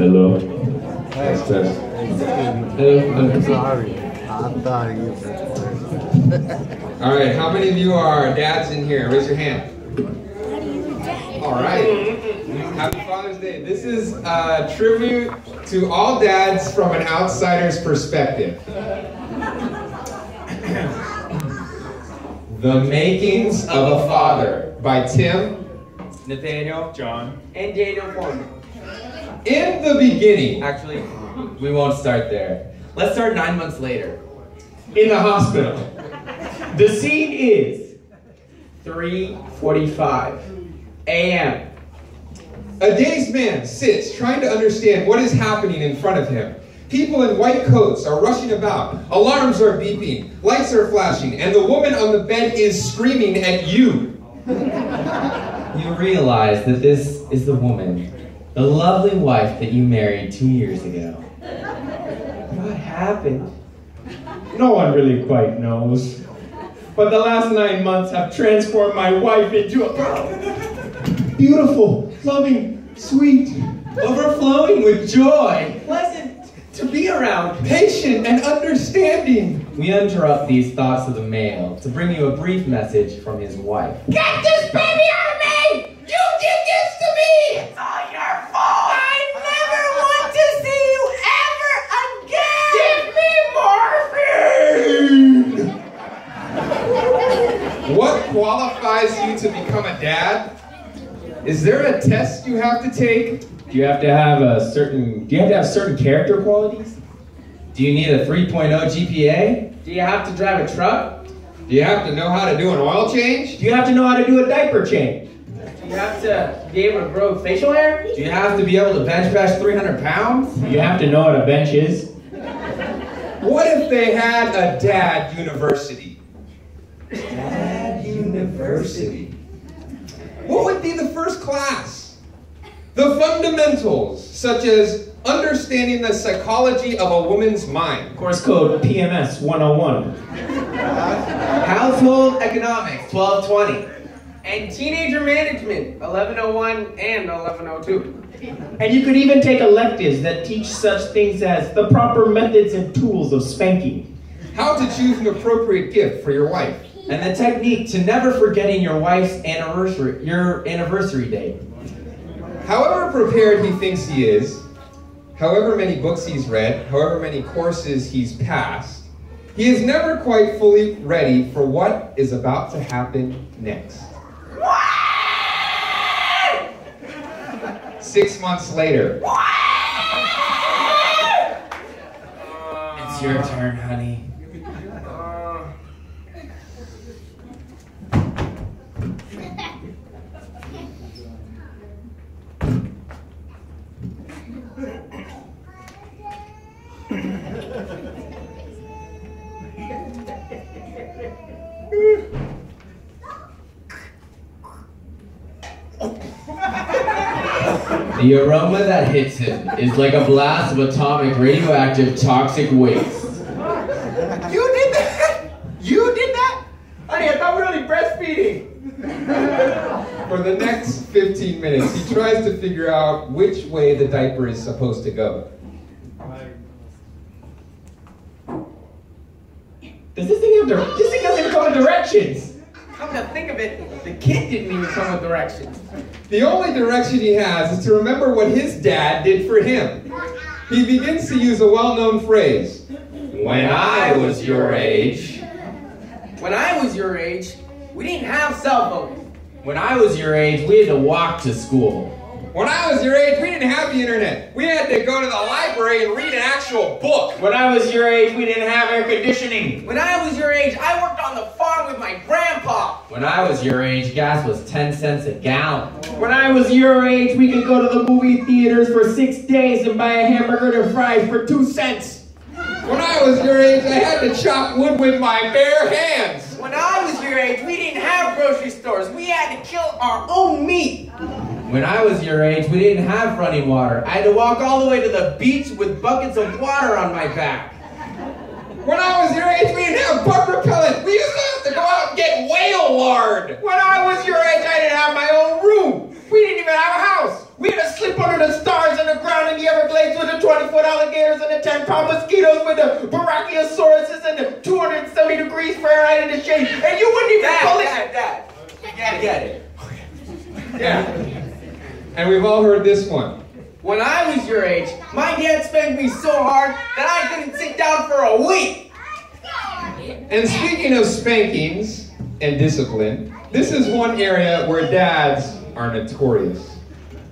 Hello. Test, test. Hello. I'm sorry. I'm sorry. All right, how many of you are dads in here? Raise your hand. All right. Happy Father's Day. This is a tribute to all dads from an outsider's perspective. The Makings of a Father by Tim, Nathaniel, John, and Daniel Forman. In the beginning, Actually, we won't start there. Let's start 9 months later. in the hospital. The scene is 3:45 a.m. A dazed man sits trying to understand what is happening in front of him. People in white coats are rushing about. Alarms are beeping. Lights are flashing. And the woman on the bed is screaming at you. You realize that this is the woman, the lovely wife that you married 2 years ago. What happened? No one really quite knows. But the last 9 months have transformed my wife into a beautiful, loving, sweet, Overflowing with joy, pleasant to be around. Patient and understanding. We interrupt these thoughts of the male to bring you a brief message from his wife. Get this baby out of me! You did this to me! It's all your fault! I never want to see you ever again! Give me morphine! What qualifies you to become a dad? Is there a test you have to take? Do you have to have certain character qualities? Do you need a 3.0 GPA? Do you have to drive a truck? Do you have to know how to do an oil change? Do you have to know how to do a diaper change? Do you have to be able to grow facial hair? Do you have to be able to bench press 300 pounds? Do you have to know what a bench is? What if they had a dad university? Dad University. What would be the first class? The fundamentals, such as understanding the psychology of a woman's mind. Course code PMS 101. Household economics 1220. And teenager management, 1101 and 1102. And you could even take electives that teach such things as the proper methods and tools of spanking. How to choose an appropriate gift for your wife. And the technique to never forgetting your wife's anniversary date. However prepared he thinks he is, however many books he's read, however many courses he's passed, he is never quite fully ready for what is about to happen next. 6 months later. It's your turn, honey. The aroma that hits him is like a blast of atomic, radioactive, toxic waste. You did that? You did that? Honey, I thought we were only breastfeeding. For the next 15 minutes, he tries to figure out which way the diaper is supposed to go. This thing doesn't come with directions. Come to think of it, the kid didn't even come with directions. The only direction he has is to remember what his dad did for him. He begins to use a well-known phrase. When I was your age. When I was your age, we didn't have cell phones. When I was your age, we had to walk to school. When I was your age, we didn't have the internet. We had to go to the library and read an actual book. When I was your age, we didn't have air conditioning. When I was your age, I worked on the farm with my grandpa. When I was your age, gas was 10 cents a gallon. When I was your age, we could go to the movie theaters for 6 days and buy a hamburger and fries for 2 cents. When I was your age, I had to chop wood with my bare hands. When I was your age, we didn't have grocery stores. We had to kill our own meat. When I was your age, we didn't have running water. I had to walk all the way to the beach with buckets of water on my back. When I was your age, we didn't have bug repellent. We used to have to go out and get whale lard. When I was your age, didn't have my own room. We didn't even have a house. We had to sleep under the stars on the ground in the Everglades. pound mosquitoes with the Brachiosauruses and the 270 degrees Fahrenheit in the shade, and you wouldn't even call it. Dad, you gotta get it. Yeah. And we've all heard this one. When I was your age, my dad spanked me so hard that I couldn't sit down for a week. And speaking of spankings and discipline, this is one area where dads are notorious.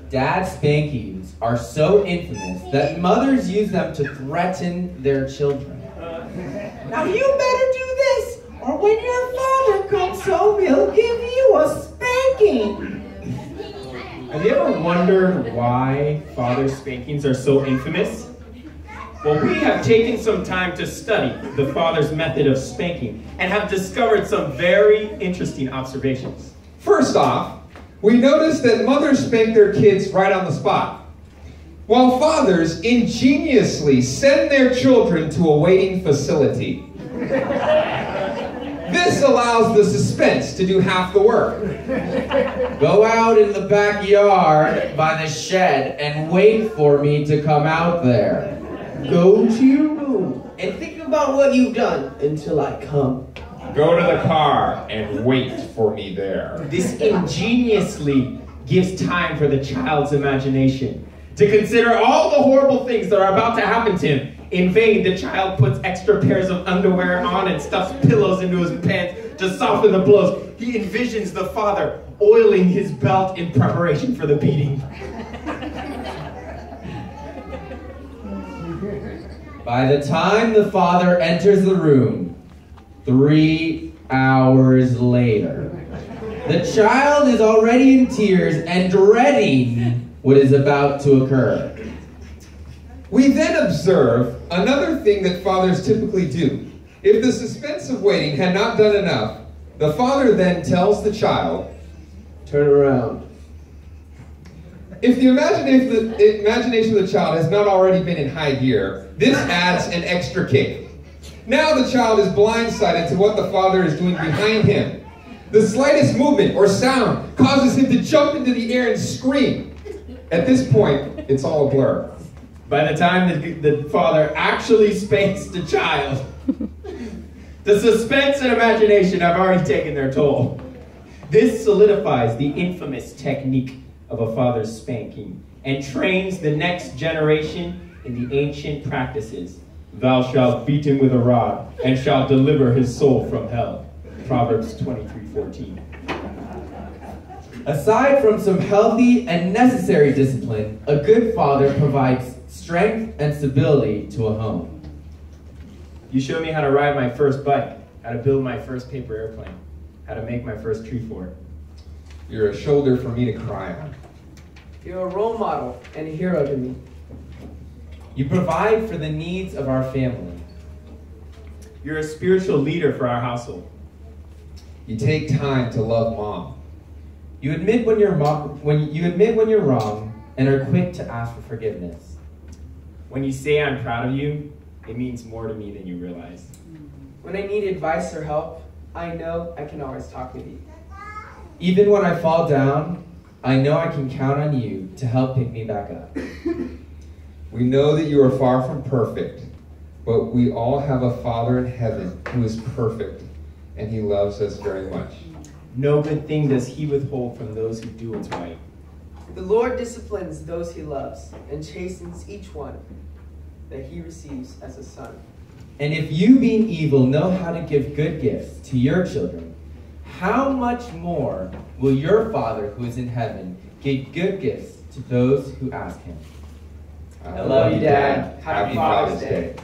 Dad spankings are so infamous that mothers use them to threaten their children. Now you better do this, or when your father comes home, he'll give you a spanking. Have you ever wondered why father spankings are so infamous? Well, we have taken some time to study the father's method of spanking and have discovered some very interesting observations. First off, we noticed that mothers spank their kids right on the spot, while fathers ingeniously send their children to a waiting facility. This allows the suspense to do half the work. Go out in the backyard by the shed and wait for me to come out there. Go to your room and think about what you've done until I come. Go to the car and wait for me there. This ingeniously gives time for the child's imagination to consider all the horrible things that are about to happen to him. In vain, the child puts extra pairs of underwear on and stuffs pillows into his pants to soften the blows. He envisions the father oiling his belt in preparation for the beating. By the time the father enters the room, 3 hours later, the child is already in tears and dreading what is about to occur. We then observe another thing that fathers typically do. If the suspense of waiting had not done enough, the father then tells the child, Turn around. if the imagination of the child has not already been in high gear, this adds an extra kick. Now the child is blindsided to what the father is doing behind him. The slightest movement or sound causes him to jump into the air and scream. At this point, it's all a blur. By the time the father actually spanks the child, the suspense and imagination have already taken their toll. This solidifies the infamous technique of a father's spanking and trains the next generation in the ancient practices. Thou shalt beat him with a rod and shalt deliver his soul from hell. Proverbs 23:14. Aside from some healthy and necessary discipline, a good father provides strength and stability to a home. You showed me how to ride my first bike, how to build my first paper airplane, how to make my first tree fort. You're a shoulder for me to cry on. You're a role model and a hero to me. You provide for the needs of our family. You're a spiritual leader for our household. You take time to love mom. You admit when you're wrong and are quick to ask for forgiveness. When you say I'm proud of you, it means more to me than you realize. When I need advice or help, I know I can always talk with you. Even when I fall down, I know I can count on you to help pick me back up. We know that you are far from perfect, but we all have a Father in heaven who is perfect, and he loves us very much. No good thing does he withhold from those who do what's right. The Lord disciplines those he loves and chastens each one that he receives as a son. And if you, being evil, know how to give good gifts to your children, how much more will your Father who is in heaven give good gifts to those who ask him? I love you, Dad. Happy Father's Day.